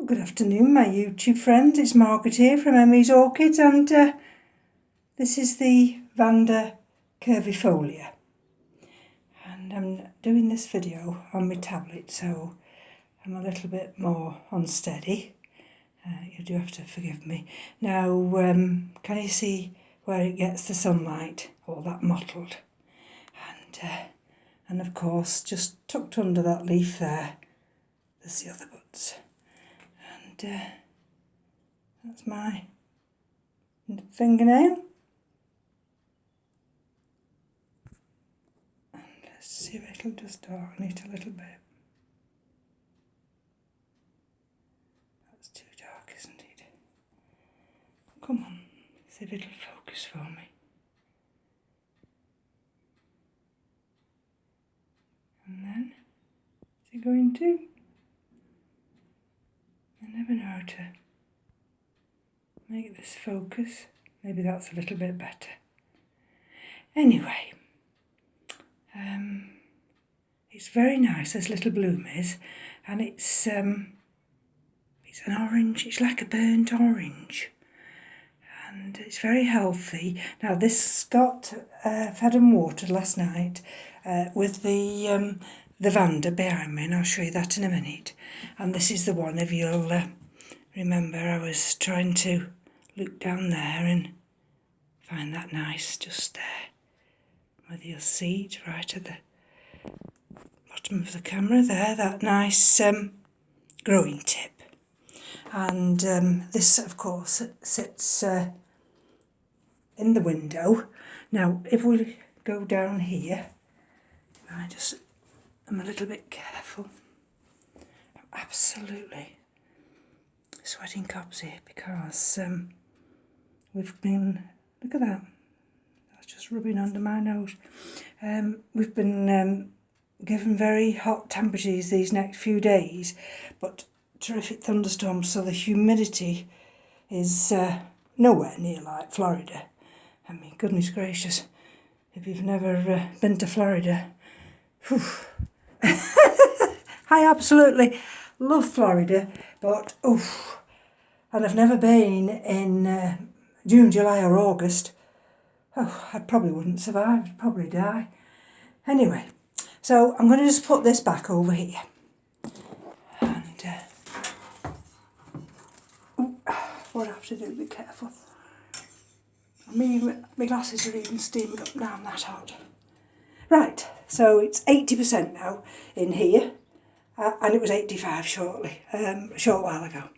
Good afternoon, my YouTube friends. It's Margaret here from M.E.s Orchids, and this is the Vanda curvifolia. And I'm doing this video on my tablet, so I'm a little bit more unsteady. You do have to forgive me. Now, can you see where it gets the sunlight? All that mottled. And of course, just tucked under that leaf there, there's the other buds. And that's my fingernail. And let's see if it'll just darken it a little bit. That's too dark, isn't it? Come on, see if it'll focus for me. And then, is it going to? I never know how to make this focus. Maybe that's a little bit better. Anyway, it's very nice, this little bloom is, and it's an orange, it's like a burnt orange, and it's very healthy. Now this got fed and watered last night with the Vanda behind me, and I'll show you that in a minute. And this is the one, if you'll remember, I was trying to look down there and find that nice, just there, whether you'll see it right at the bottom of the camera there, that nice growing tip. And this, of course, sits in the window. Now, if we go down here, I'm a little bit careful. I'm absolutely sweating cobs here because we've been, look at that, that's just rubbing under my nose. We've been given very hot temperatures these next few days, but terrific thunderstorms, so the humidity is nowhere near like Florida. I mean, goodness gracious, if you've never been to Florida, whew. I absolutely love Florida, but and I've never been in June, July or August. I probably wouldn't survive, I'd probably die. Anyway, so I'm going to just put this back over here. And what I have to do, be careful. My glasses are even steaming up now, I'm that hot. Right, so it's 80% now in here, and it was 85 shortly, a short while ago.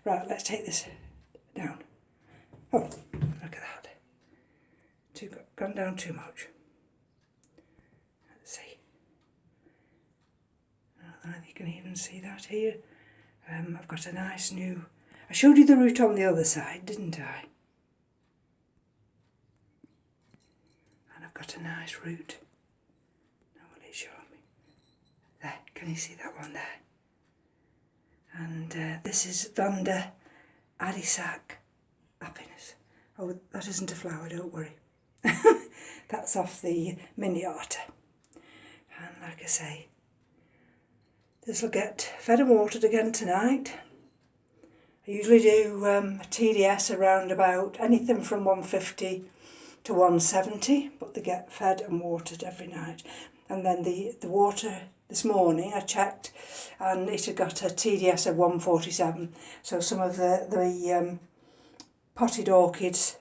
Right, let's take this down. Oh, look at that. Gone down too much. Let's see. I don't think you can even see that here. I've got a nice new... I showed you the root on the other side, didn't I? And I've got a nice root. Now will it show me? There, can you see that one there? And this is Vanda Adisac Happiness. Oh, that isn't a flower, don't worry. That's off the miniata. And like I say, this will get fed and watered again tonight. I usually do a TDS around about anything from 150 to 170, but they get fed and watered every night. And then the water this morning I checked, and it had got a TDS of 147. So some of the potted orchids,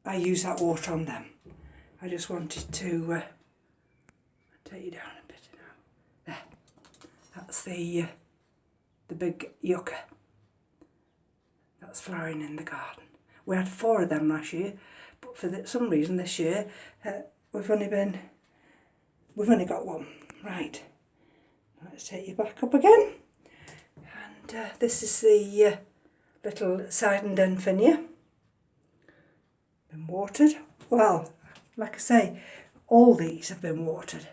I use that water on them. I just wanted to take you down a bit now. There, that's the big yucca. That's flowering in the garden. We had 4 of them last year, but for some reason this year we've only got 1. Right, let's take you back up again. And this is the little Sidendenfinia. Been watered. Well, like I say, all these have been watered.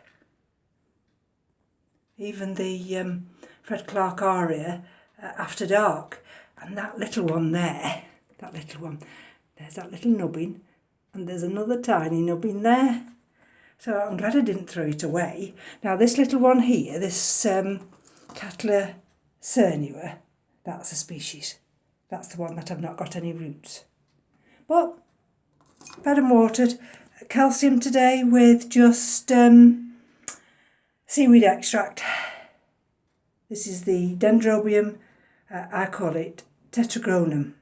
Even the Fred Clark aria after dark. And that little one there, there's that little nubbin, and there's another tiny nubbin there. So I'm glad I didn't throw it away. Now this little one here, this Cattleya cernua, that's a species. That's the one that I've not got any roots. But fed and watered. Calcium today with just seaweed extract. This is the Dendrobium, I call it tetragronum.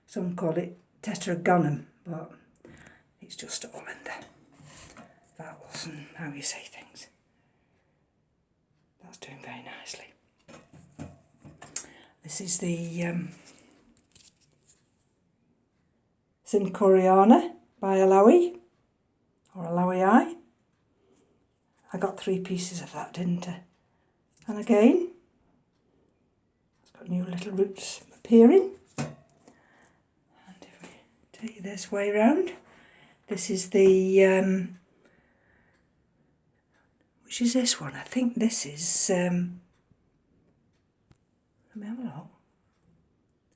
Some call it tetragonum, but it's just all in the vowels and how you say things. That's doing very nicely. This is the Cincoriana by Alawi, or Alawii. I got 3 pieces of that, didn't I? And again, it's got new little roots appearing. And if we take this way round, this is the, which is this one? I think this is, let me have a look.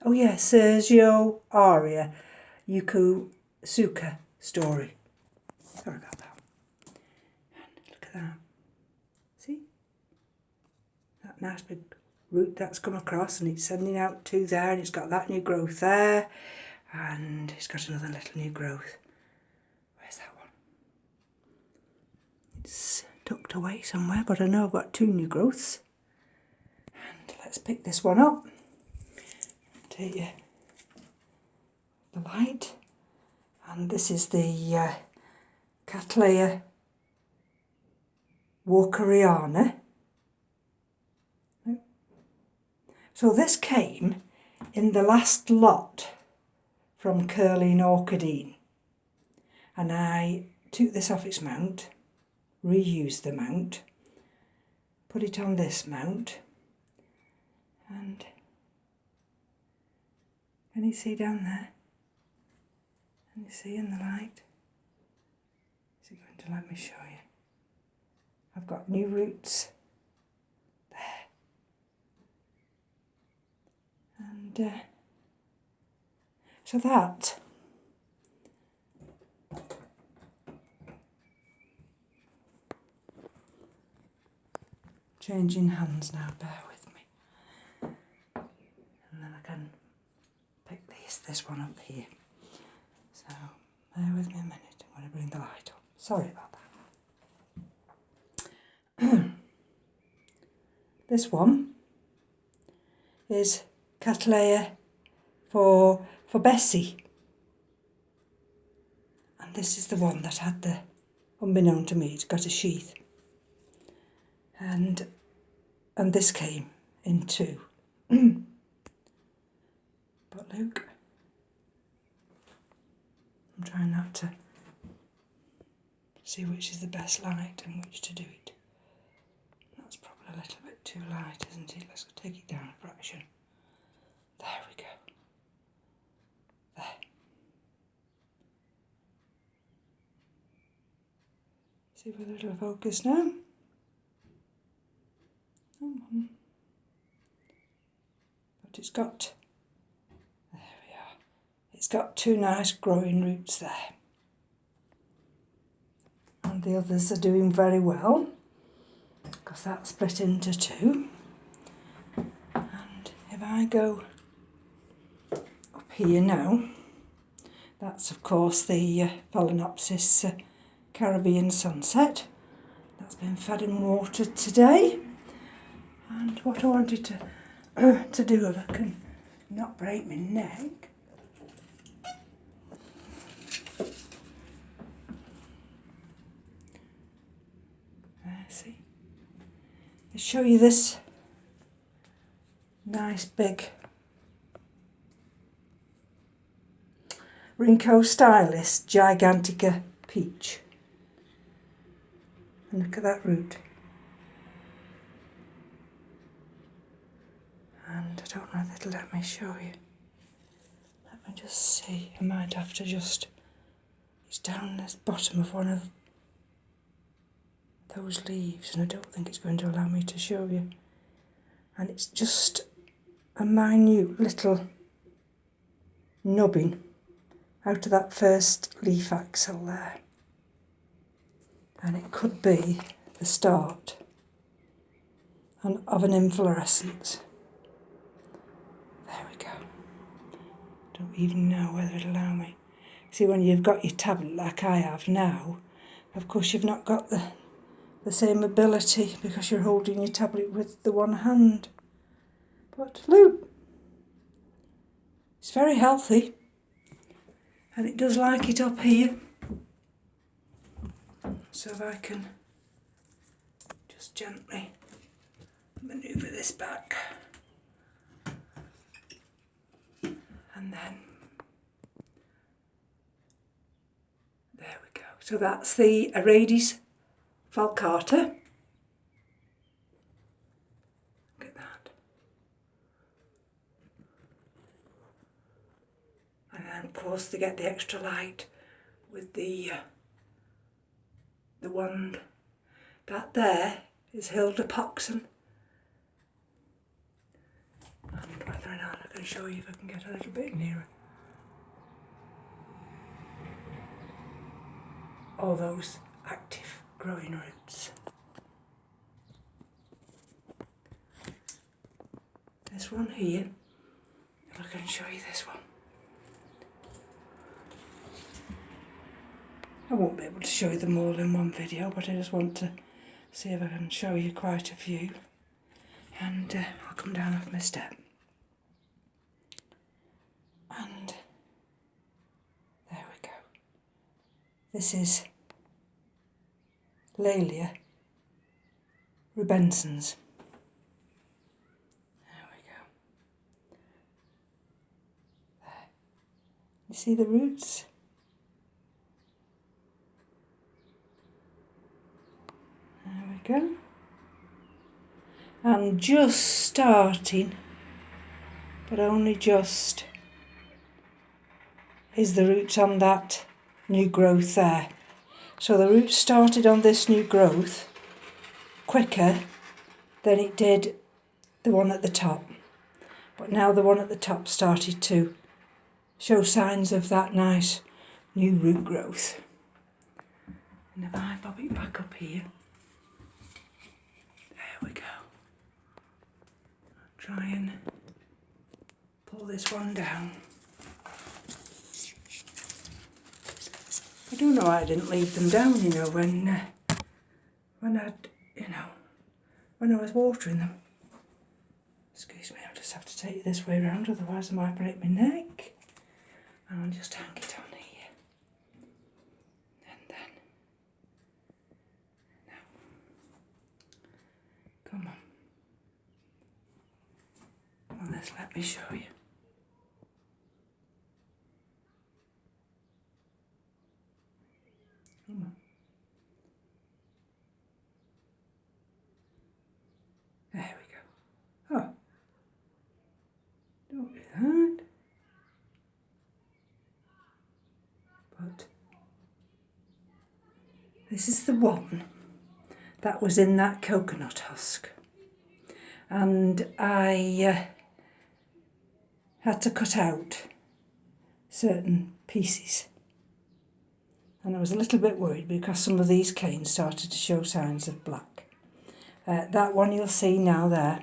Oh yeah, Sergio Aria, Yuko-Suka story. Sorry about that. And look at that. See? That nice big root that's come across, and it's sending out to there, and it's got that new growth there, and it's got another little new growth. Where's that one? It's tucked away somewhere, but I know I've got 2 new growths. And let's pick this one up. Take you the light, and this is the Cattleya walkeriana. So this came in the last lot from Curling Orchidine, and I took this off its mount, reused the mount, put it on this mount, and can you see down there? Can you see in the light? Is it going to let me show you? I've got new roots there. And so that changing hands now, bear with me. And then I can pick this one up here. So bear with me a minute, I'm going to bring the light up. Sorry about that. This one is Cattleya for Bessie. And this is the one that had the, unbeknown to me, it's got a sheath. And this came in 2. But look, I'm trying not to see which is the best light and which to do it. That's probably a little bit too light, isn't it? Let's take it down a fraction. There we go. There. See whether it'll focus now. But it's got, there we are. It's got 2 nice growing roots there. And the others are doing very well, because that's split into 2. And if I go up here now, that's of course the Phalaenopsis Caribbean Sunset. That's been fed and watered today. And what I wanted to do, if I can not break my neck, see, I'll show you this nice big Rinco Stylist Gigantica Peach. And look at that root. And I don't know if it'll let me show you. Let me just see. I might have to just, it's down the bottom of one of those leaves, and I don't think it's going to allow me to show you. And it's just a minute little nubbing out of that first leaf axil there. And it could be the start of an inflorescence. Don't even know whether it'll allow me. See, when you've got your tablet like I have now, of course you've not got the same ability because you're holding your tablet with the one hand. But look, it's very healthy, and it does like it up here. So if I can just gently manoeuvre this back, and then there we go. So that's the Orchids falcata. Look at that. And then of course they get the extra light with the wand. That there is Hilda Poxon. And whether or not I can show you if I can get a little bit nearer. All those active growing roots. This one here, if I can show you this one. I won't be able to show you them all in one video, but I just want to see if I can show you quite a few. And I'll come down off my step. And there we go. This is Laelia rubenscens. There we go. There. You see the roots? There we go. And just starting, but only just, is the roots on that new growth there. So the roots started on this new growth quicker than it did the one at the top. But now the one at the top started to show signs of that nice new root growth. And if I bob it back up here, there we go. I'll try and pull this one down. I don't know why I didn't leave them down, you know, when I was watering them. Excuse me, I'll just have to take it this way around, otherwise I might break my neck. And I'll just hang it on here. And then, now, come on. Well, let me show you. Come on. There we go. Oh, don't do that. But this is the one that was in that coconut husk. And I had to cut out certain pieces. And I was a little bit worried because some of these canes started to show signs of black. That one you'll see now there,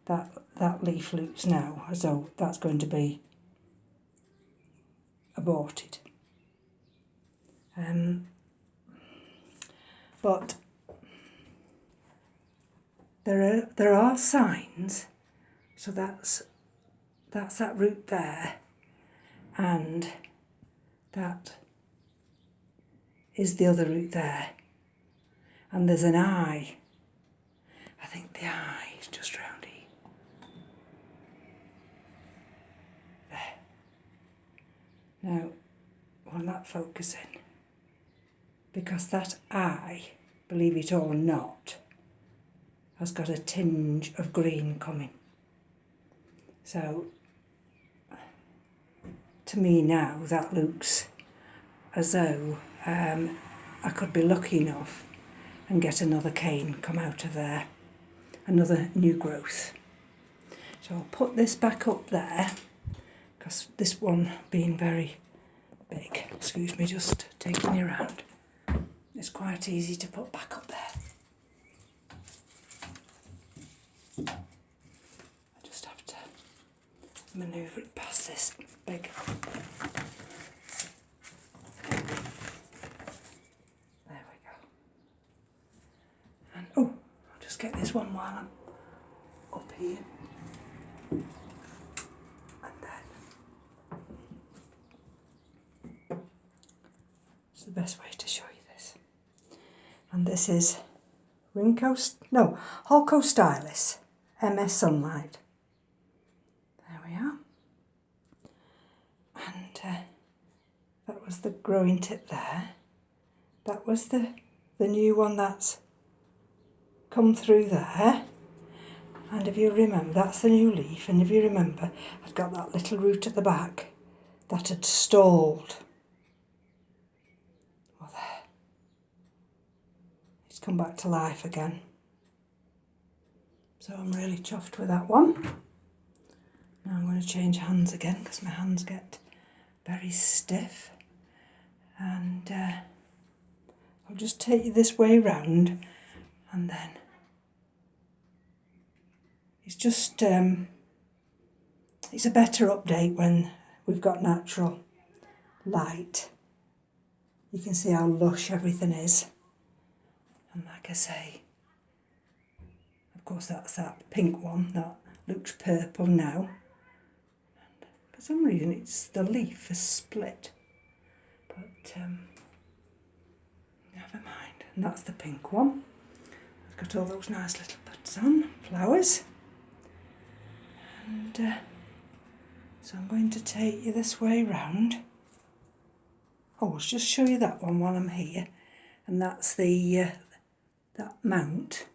that leaf looks now as though that's going to be aborted. But there are signs, so that's that root there, and that is the other root there, and there's an eye. I think the eye is just round here. There. Now, will that focus in? Because that eye, believe it or not, has got a tinge of green coming. So, to me now, that looks as though I could be lucky enough and get another cane come out of there, another new growth. So I'll put this back up there, because this one being very big, excuse me, just taking you around, it's quite easy to put back up there. I just have to manoeuvre it past what's this big? There we go. And oh, I'll just get this one while I'm up here. And then it's the best way to show you this. And this is Holco Stylus, M.E.s Sunlight. There we are. And that was the growing tip there. That was the new one that's come through there. And if you remember, that's the new leaf. And if you remember, I'd got that little root at the back that had stalled. Well, there. It's come back to life again. So I'm really chuffed with that one. Now I'm going to change hands again because my hands get very stiff. And I'll just take you this way round, and then it's just, it's a better update when we've got natural light. You can see how lush everything is. And like I say, of course that's that pink one that looks purple now. And for some reason it's the leaf is split. But never mind. And that's the pink one. It's got all those nice little buds on, flowers. And so I'm going to take you this way round. Oh, I'll just show you that one while I'm here. And that's the that mount.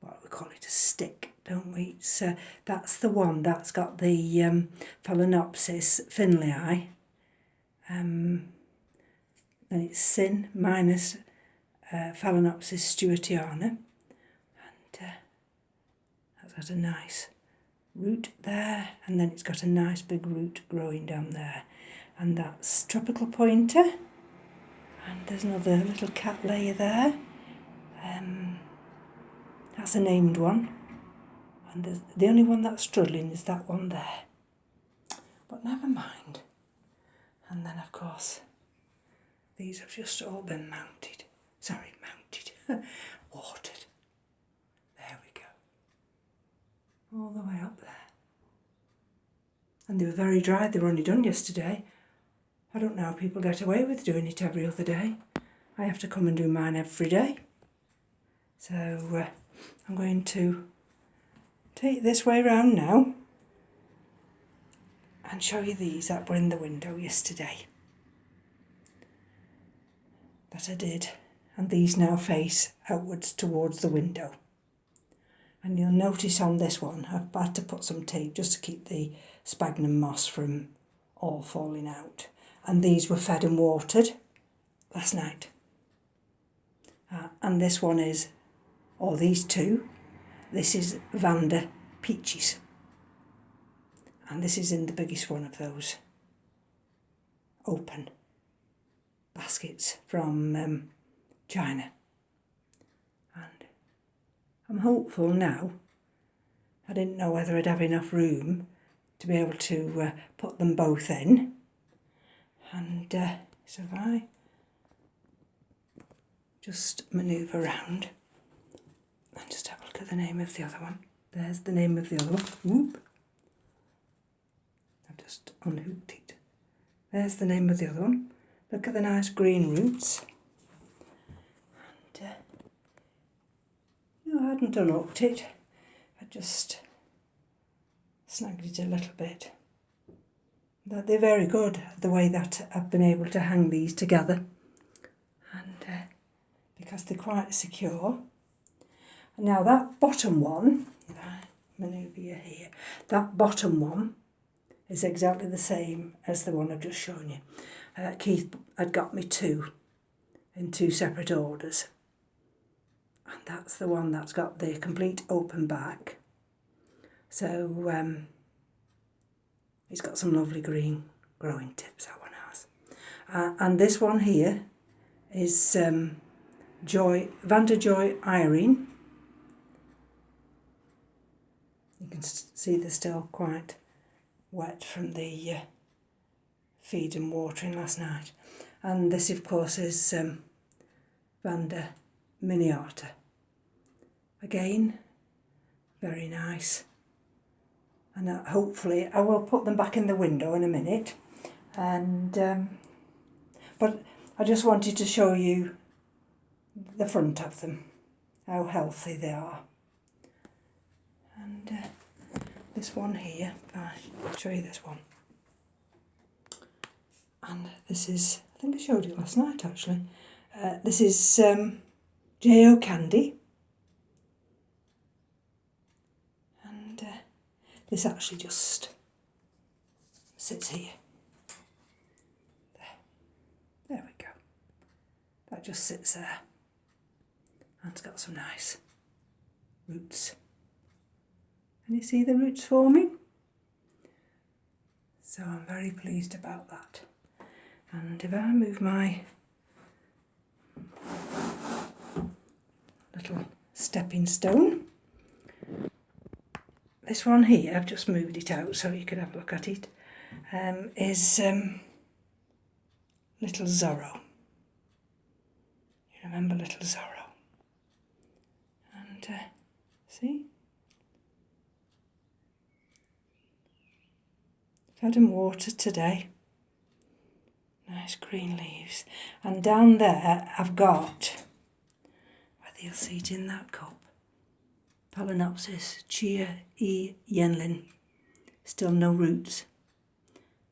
Well, we call it a stick, don't we? So that's the one that's got the Phalaenopsis finleyi. And it's sin minus Phalaenopsis stewartiana. And that's got a nice root there, and then it's got a nice big root growing down there. And that's tropical pointer. And there's another little cattleya there. That's a named one. And the only one that's struggling is that one there. But never mind. And then, of course, these have just all been mounted. Sorry, watered. There we go. All the way up there. And they were very dry. They were only done yesterday. I don't know how people get away with doing it every other day. I have to come and do mine every day. So I'm going to take this way round now and show you these that were in the window yesterday. That I did. And these now face outwards towards the window. And you'll notice on this one, I've had to put some tape just to keep the sphagnum moss from all falling out. And these were fed and watered last night. And this one is, or these two, this is Vanda Peaches. And this is in the biggest one of those open baskets from China. And I'm hopeful now. I didn't know whether I'd have enough room to be able to put them both in. And so if I just manoeuvre around and just have a look at the name of the other one. There's the name of the other one. Whoop. I've just unhooked it. There's the name of the other one. Look at the nice green roots. And no, I hadn't unhooked it. I just snagged it a little bit. They're very good, the way that I've been able to hang these together. And because they're quite secure. And now that bottom one, if I manoeuvre you here, that bottom one is exactly the same as the one I've just shown you. Keith had got me two in two separate orders. And that's the one that's got the complete open back. So it's got some lovely green growing tips, that one has. And this one here is Vanda Joy Irene. You can see they're still quite wet from the feed and watering last night. And this, of course, is Vanda Miniata. Again, very nice. And hopefully I will put them back in the window in a minute. And but I just wanted to show you the front of them, how healthy they are. And this one here, I'll show you this one. And this is, I think I showed it last night actually. This is J.O. Candy. And this actually just sits here. There we go. That just sits there. And it's got some nice roots. Can you see the roots forming? So I'm very pleased about that. And if I move my little stepping stone, this one here, I've just moved it out so you could have a look at it, is Little Zorro. You remember Little Zorro? And see? Fed and watered today. Nice green leaves. And down there I've got, whether you'll see it in that cup, Phalaenopsis Chia E. Yenlin. Still no roots.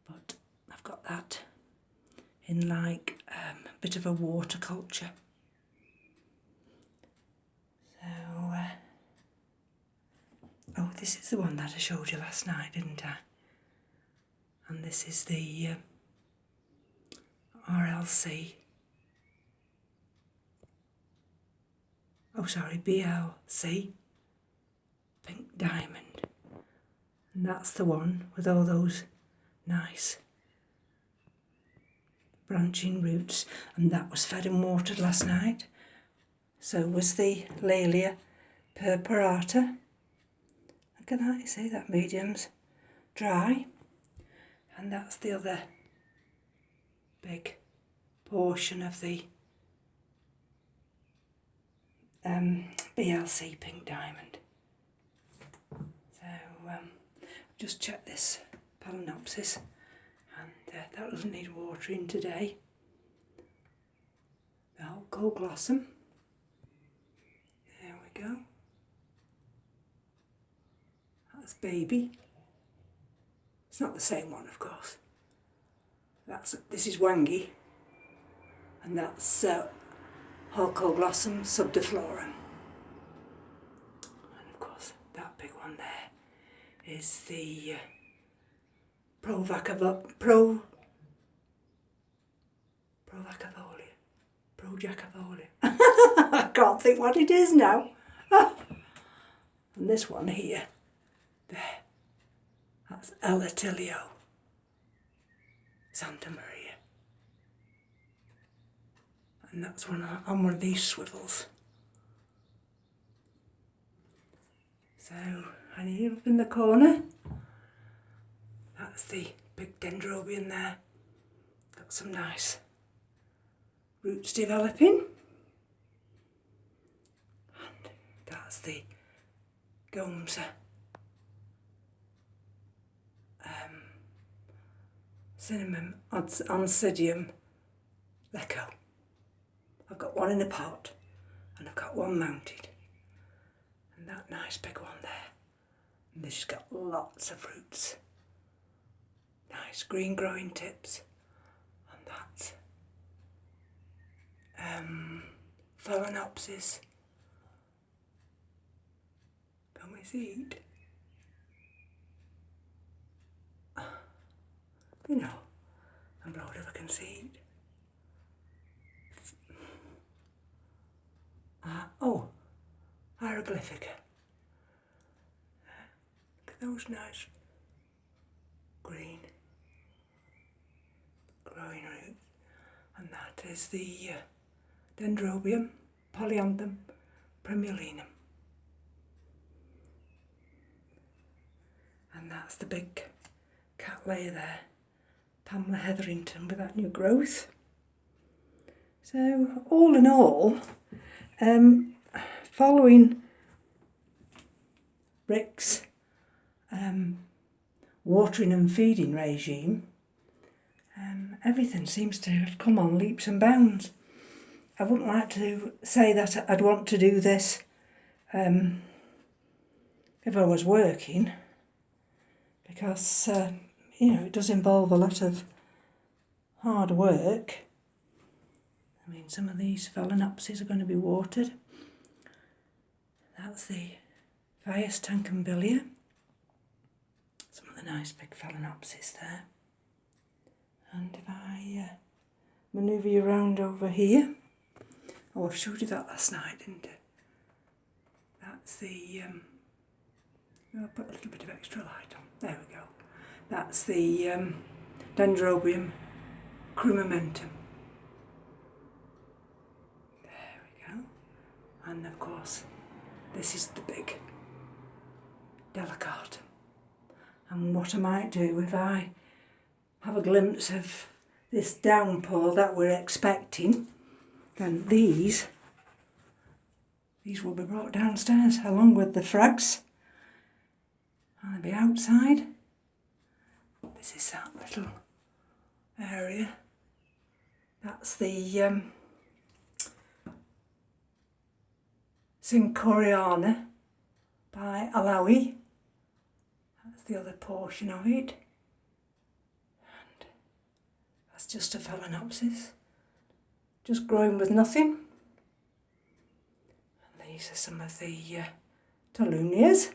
But I've got that in like a bit of a water culture. So, oh, this is the one that I showed you last night, didn't I? And this is the RLC. Oh, sorry, BLC Pink Diamond. And that's the one with all those nice branching roots. And that was fed and watered last night. So was the Laelia purpurata. Look at that, you see that medium's dry. And that's the other big portion of the BLC Pink Diamond. So just check this Phalaenopsis, and that doesn't need watering today. The whole blossom. There we go. That's baby. It's not the same one, of course. This is Wangi, and that's Holcoglossom subdiflorum. And of course, that big one there is the Projacavolia. I can't think what it is now. And this one here, there, that's Elatilio Santa Maria. And that's on one of these swivels. So, and here up in the corner, that's the big dendrobium there. Got some nice roots developing. And that's the Gomza cinnamon oncidium lecco. I've got one in a pot and I've got one mounted. And that nice big one there. And this has got lots of roots. Nice green growing tips. And that's Phalaenopsis. Can we see it? You know, I'm blowed if I can see it. Oh, hieroglyphica. Look at those nice green growing roots. And that is the Dendrobium Polyanthum Primulinum. And that's the big Cattleya there, Pamela Hetherington with that new growth. So all in all, following Rick's watering and feeding regime, everything seems to have come on leaps and bounds. I wouldn't like to say that I'd want to do this if I was working, because it does involve a lot of hard work. I mean, some of these phalaenopsis are going to be watered. That's the Fias tancambilia. Some of the nice big phalaenopsis there. And if I manoeuvre you around over here, I've showed you that last night, didn't I? That's the, I'll put a little bit of extra light on, there we go. That's the Dendrobium crumamentum. There we go. And of course, this is the big delicatum. And what I might do if I have a glimpse of this downpour that we're expecting, then these will be brought downstairs along with the frags. And they'll be outside. This is that little area. That's the Syncoriana by Alawi. That's the other portion of it. And that's just a phalaenopsis. Just growing with nothing. And these are some of the Tolunias.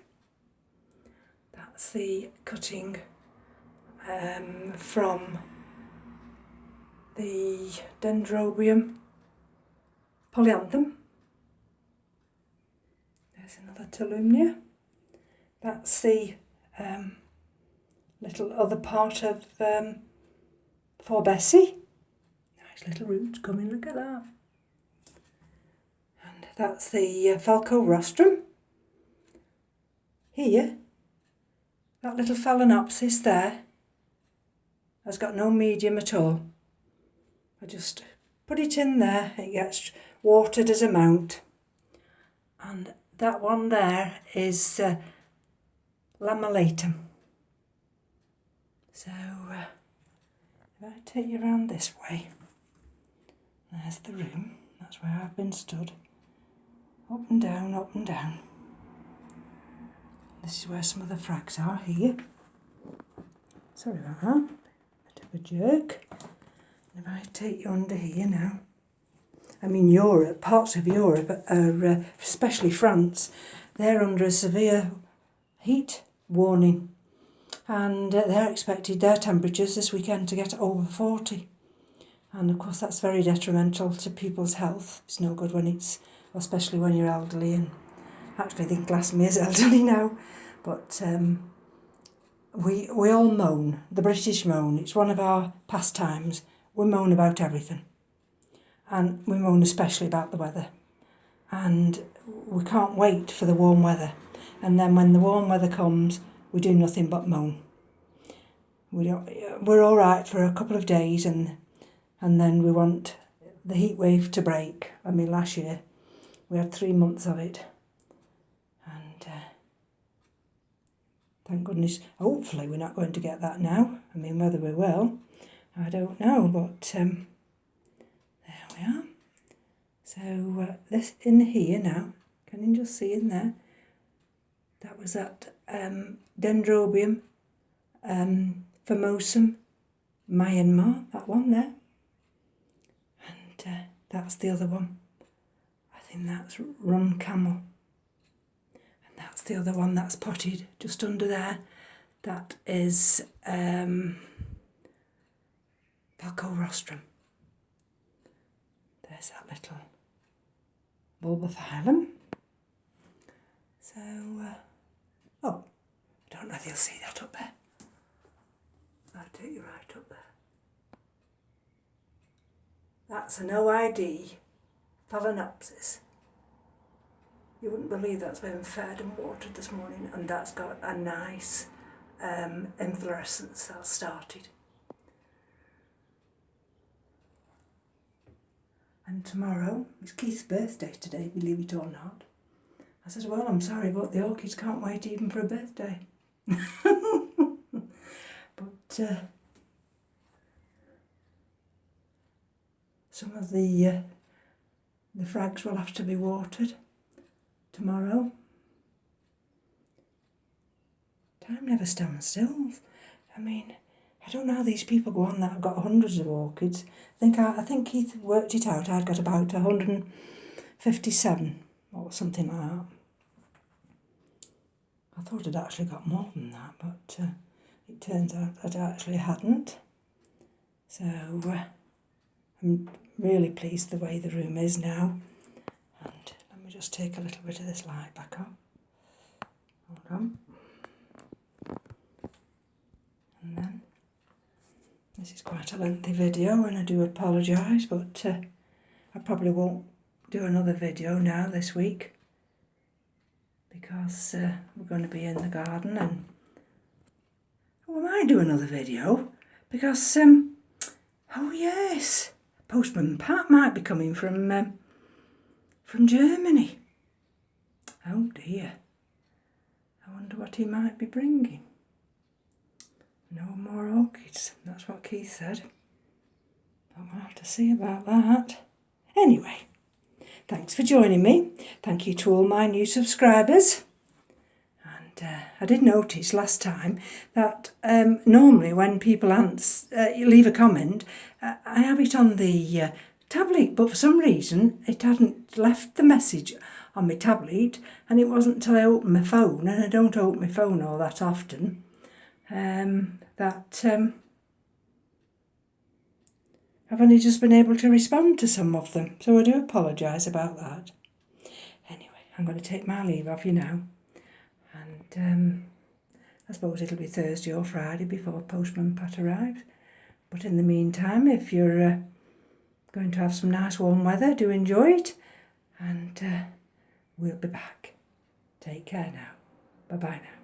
That's the cutting from the Dendrobium polyanthum. There's another Tolumnia. That's the little other part of Forbessi. Nice little roots coming, look at that. And that's the Falco rostrum. Here, that little phalaenopsis there has got no medium at all. I just put it in there, it gets watered as a mount. And that one there is Lamelatum. So if I take you around this way, there's the room, that's where I've been stood. Up and down, up and down. This is where some of the frags are here. Sorry about that, bit of a jerk. And if I take you under here now, I mean Europe, parts of Europe, are, especially France, they're under a severe heat warning. And they're expected their temperatures this weekend to get over 40. And of course that's very detrimental to people's health. It's no good when it's, especially when you're elderly, and actually they can class me as elderly now. But we all moan, the British moan, it's one of our pastimes. We moan about everything. And we moan especially about the weather. And we can't wait for the warm weather. And then when the warm weather comes, we do nothing but moan. We're all right for a couple of days, and then we want the heat wave to break. I mean, last year we had 3 months of it, and thank goodness. Hopefully, we're not going to get that now. I mean, whether we will, I don't know. But there we are. So this in here now. Can you just see in there? That was that Dendrobium famosum Myanmar, that one there. And that's the other one. I think that's Run Camel. And that's the other one that's potted just under there. That is Falco rostrum. There's that little bulbophyllum. So, oh, I don't know if you'll see that up there. I'll take you right up there. That's an OID phalaenopsis. You wouldn't believe that's been fed and watered this morning, and that's got a nice inflorescence that started. And tomorrow is Keith's birthday today, believe it or not. I said, well, I'm sorry, but the orchids can't wait even for a birthday. But some of the frags will have to be watered tomorrow. Time never stands still. I mean, I don't know how these people go on that have got hundreds of orchids. I think Keith worked it out. I'd got about 157 or something like that. I thought I'd actually got more than that, but it turns out that I actually hadn't. So I'm really pleased the way the room is now. And let me just take a little bit of this light back on. Hold on. And then, this is quite a lengthy video and I do apologise, but I probably won't do another video now this week because we're going to be in the garden and we might do another video because, oh yes, Postman Pat might be coming from Germany. Oh dear, I wonder what he might be bringing. No more orchids, that's what Keith said. But we'll have to see about that. Anyway, thanks for joining me. Thank you to all my new subscribers. And I did notice last time that normally when people leave a comment, I have it on the tablet, but for some reason it hadn't left the message on my tablet, and it wasn't until I opened my phone, and I don't open my phone all that often, that I've only just been able to respond to some of them, so I do apologise about that. Anyway, I'm going to take my leave of you now, and I suppose it'll be Thursday or Friday before Postman Pat arrives. But in the meantime, if you're going to have some nice warm weather, do enjoy it, and we'll be back. Take care now. Bye-bye now.